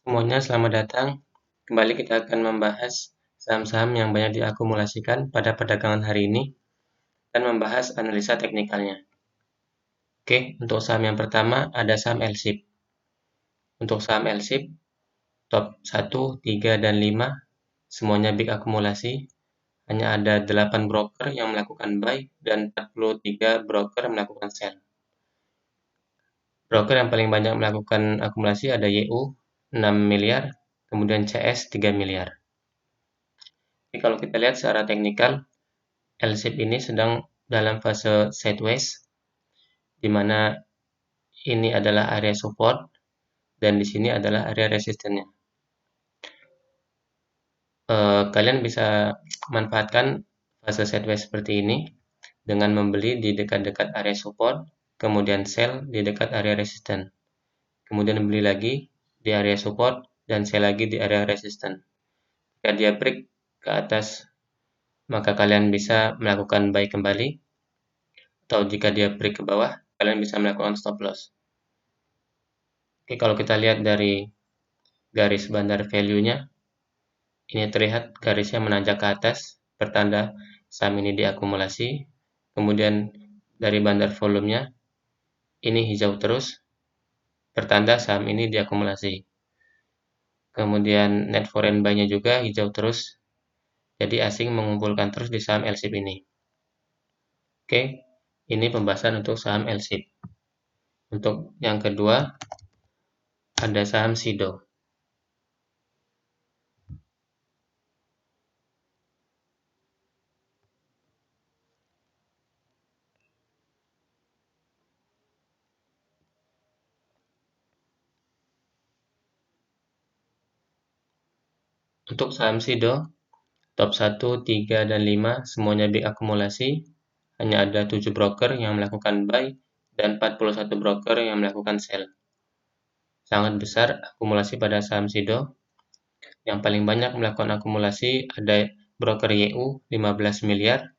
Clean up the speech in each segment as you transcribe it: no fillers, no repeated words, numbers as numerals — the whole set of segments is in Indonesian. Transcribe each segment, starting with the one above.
Semuanya, selamat datang. Kembali kita akan membahas saham-saham yang banyak diakumulasikan pada perdagangan hari ini dan membahas analisa teknikalnya. Oke, untuk saham yang pertama ada saham LSIP. Untuk saham LSIP, top 1, 3, dan 5 semuanya big akumulasi. Hanya ada 8 broker yang melakukan buy dan 43 broker melakukan sell. Broker yang paling banyak melakukan akumulasi ada YU 6 miliar, kemudian CS 3 miliar. Jadi kalau kita lihat secara teknikal, LSIP ini sedang dalam fase sideways, di mana ini adalah area support dan di sini adalah area resistennya. Kalian bisa manfaatkan fase sideways seperti ini dengan membeli di dekat-dekat area support, kemudian sell di dekat area resisten, kemudian beli lagi di area support dan sell lagi di area resisten. Jika dia break ke atas, maka kalian bisa melakukan buy kembali, atau jika dia break ke bawah, kalian bisa melakukan stop loss. Oke, kalau kita lihat dari garis bandar value-nya, ini terlihat garisnya menanjak ke atas, pertanda saham ini diakumulasi. Kemudian dari bandar volumenya, ini hijau terus, pertanda saham ini diakumulasi. Kemudian net foreign buy-nya juga hijau terus, jadi asing mengumpulkan terus di saham LSIP ini. Oke, ini pembahasan untuk saham LSIP. Untuk yang kedua, ada saham SIDO. Untuk saham SIDO, top 1, 3, dan 5 semuanya big akumulasi. Hanya ada 7 broker yang melakukan buy dan 41 broker yang melakukan sell. Sangat besar akumulasi pada saham SIDO. Yang paling banyak melakukan akumulasi ada broker YU 15 miliar,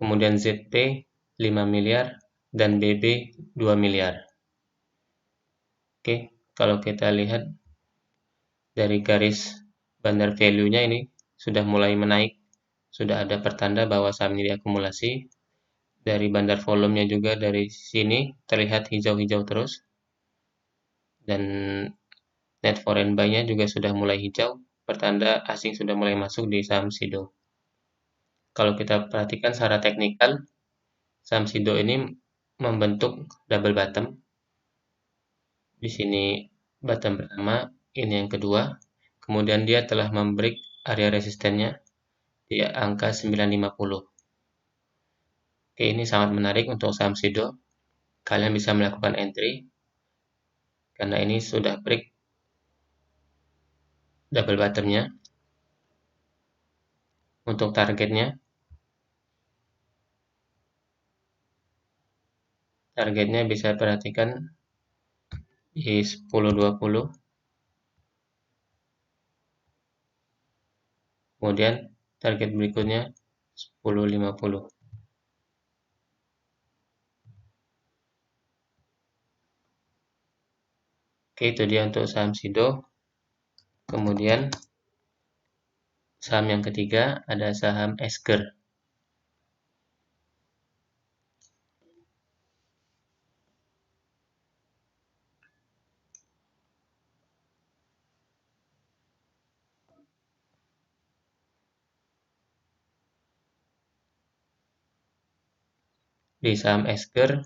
kemudian ZP 5 miliar, dan BB 2 miliar. Oke, kalau kita lihat dari garis bandar value-nya ini sudah mulai menaik, sudah ada pertanda bahwa saham ini diakumulasi. Dari bandar volumenya juga dari sini terlihat hijau-hijau terus, dan net foreign buy-nya juga sudah mulai hijau, pertanda asing sudah mulai masuk di saham SIDO. Kalau kita perhatikan secara teknikal, saham SIDO ini membentuk double bottom. Di sini bottom pertama, ini yang kedua. Kemudian dia telah membreak area resistennya di angka 950. Oke, ini sangat menarik untuk saham SIDO. Kalian bisa melakukan entry karena ini sudah break double bottomnya. Untuk targetnya bisa perhatikan di 10.20, kemudian target berikutnya 10.50. Oke, itu dia untuk saham SIDO. Kemudian saham yang ketiga ada saham Esker. Di saham Esker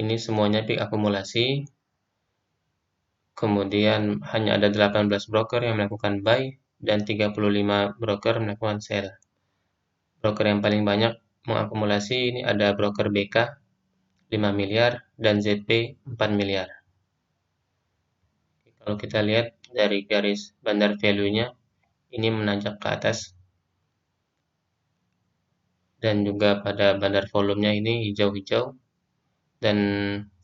ini semuanya peak akumulasi. Kemudian hanya ada 18 broker yang melakukan buy dan 35 broker melakukan sell. Broker yang paling banyak mengakumulasi ini ada broker BK 5 miliar dan ZP 4 miliar. Kalau kita lihat dari garis bandar value-nya, ini menanjak ke atas. Dan juga pada bandar volumenya ini hijau-hijau. Dan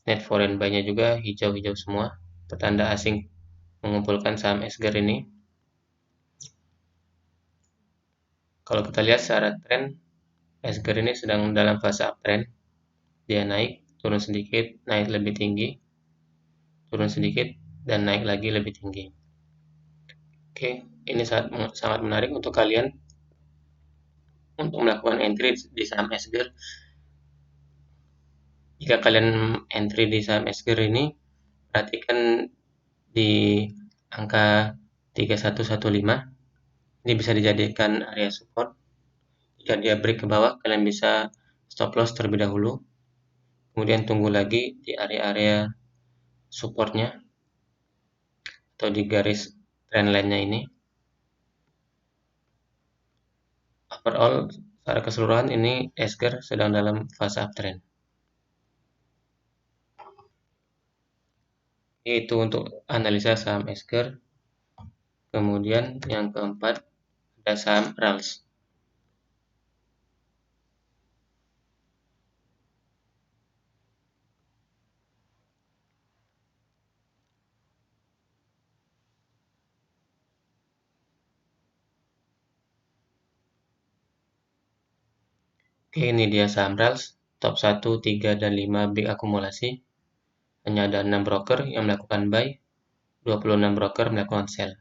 net foreign buy-nya juga hijau-hijau semua. Petanda asing mengumpulkan saham Esker ini. Kalau kita lihat secara tren, Esker ini sedang dalam fase uptrend. Dia naik, turun sedikit, naik lebih tinggi, turun sedikit, dan naik lagi lebih tinggi. Oke, ini sangat menarik untuk kalian untuk melakukan entry di saham SGR. Jika kalian entry di saham SGR ini, perhatikan di angka 3115. Ini bisa dijadikan area support. Jika dia break ke bawah, kalian bisa stop loss terlebih dahulu. Kemudian tunggu lagi di area-area supportnya atau di garis trendline-nya ini. Overall, secara keseluruhan ini SGR sedang dalam fase uptrend. Itu untuk analisa saham SGR. Kemudian yang keempat ada saham RALS. Oke, ini dia saham RALS, top 1, 3, dan 5 big akumulasi. Hanya ada 6 broker yang melakukan buy, 26 broker melakukan sell.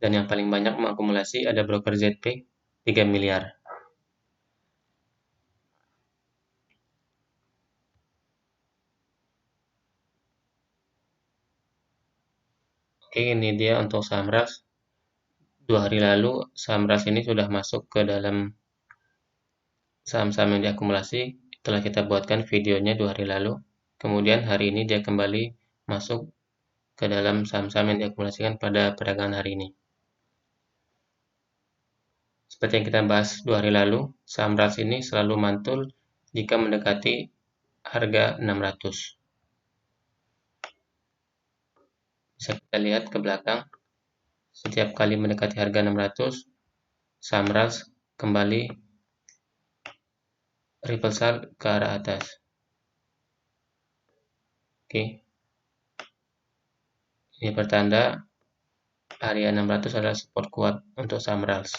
Dan yang paling banyak mengakumulasi ada broker ZP, 3 miliar. Oke, ini dia untuk saham RALS. 2 hari lalu, saham RALS ini sudah masuk ke dalam saham-saham yang diakumulasi. Telah kita buatkan videonya 2 hari lalu. Kemudian hari ini dia kembali masuk ke dalam saham-saham yang diakumulasikan pada perdagangan hari ini. Seperti yang kita bahas 2 hari lalu, saham RALS ini selalu mantul jika mendekati harga 600. Bisa kita lihat ke belakang, setiap kali mendekati harga 600, saham RALS kembali reversal ke arah atas. Oke. Ini pertanda area 600 adalah support kuat untuk saham RALS.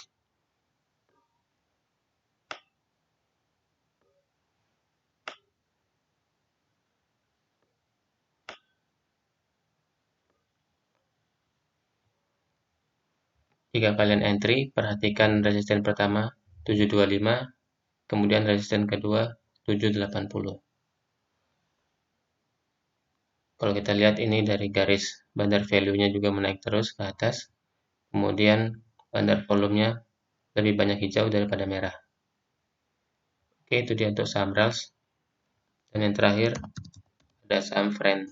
Jika kalian entry, perhatikan resisten pertama 725, kemudian resisten kedua 780. Kalau kita lihat ini dari garis bandar value-nya juga menaik terus ke atas, kemudian bandar volumenya lebih banyak hijau daripada merah. Oke, itu dia untuk saham RALS. Dan yang terakhir ada saham Friend.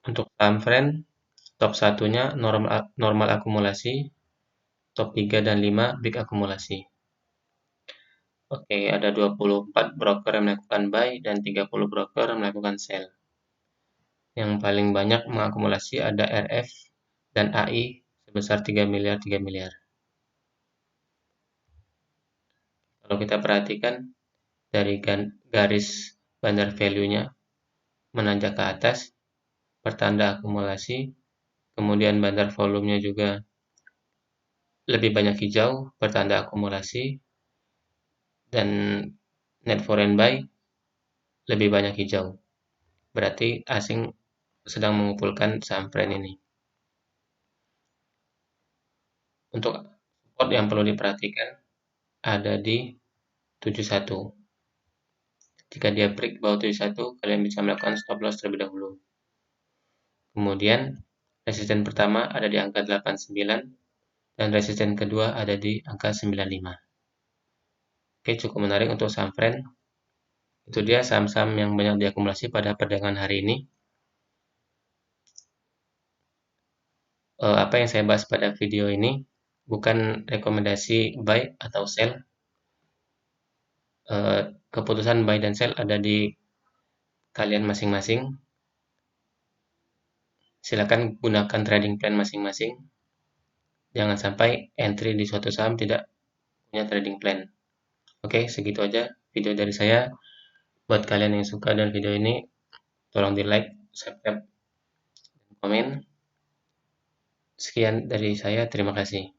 Untuk saham Friend, top satunya normal akumulasi, top 3 dan 5 big akumulasi. Oke, ada 24 broker yang melakukan buy dan 30 broker yang melakukan sell. Yang paling banyak mengakumulasi ada RF dan AI sebesar 3 miliar 3 miliar. Kalau kita perhatikan dari garis bandar value-nya menanjak ke atas, pertanda akumulasi, kemudian bandar volumenya juga lebih banyak hijau, pertanda akumulasi, dan net foreign buy lebih banyak hijau. Berarti asing sedang mengumpulkan saham Friend ini. Untuk support yang perlu diperhatikan ada di 71. Jika dia break bawah 71, kalian bisa melakukan stop loss terlebih dahulu. Kemudian resisten pertama ada di angka 89 dan resisten kedua ada di angka 95. Oke, cukup menarik untuk saham Friend. Itu dia saham-saham yang banyak diakumulasi pada perdagangan hari ini. Apa yang saya bahas pada video ini bukan rekomendasi buy atau sell. Keputusan buy dan sell ada di kalian masing-masing. Silakan gunakan trading plan masing-masing. Jangan sampai entry di suatu saham tidak punya trading plan. Oke, segitu aja video dari saya. Buat kalian yang suka dengan video ini, tolong di like, subscribe, komen. Sekian dari saya, terima kasih.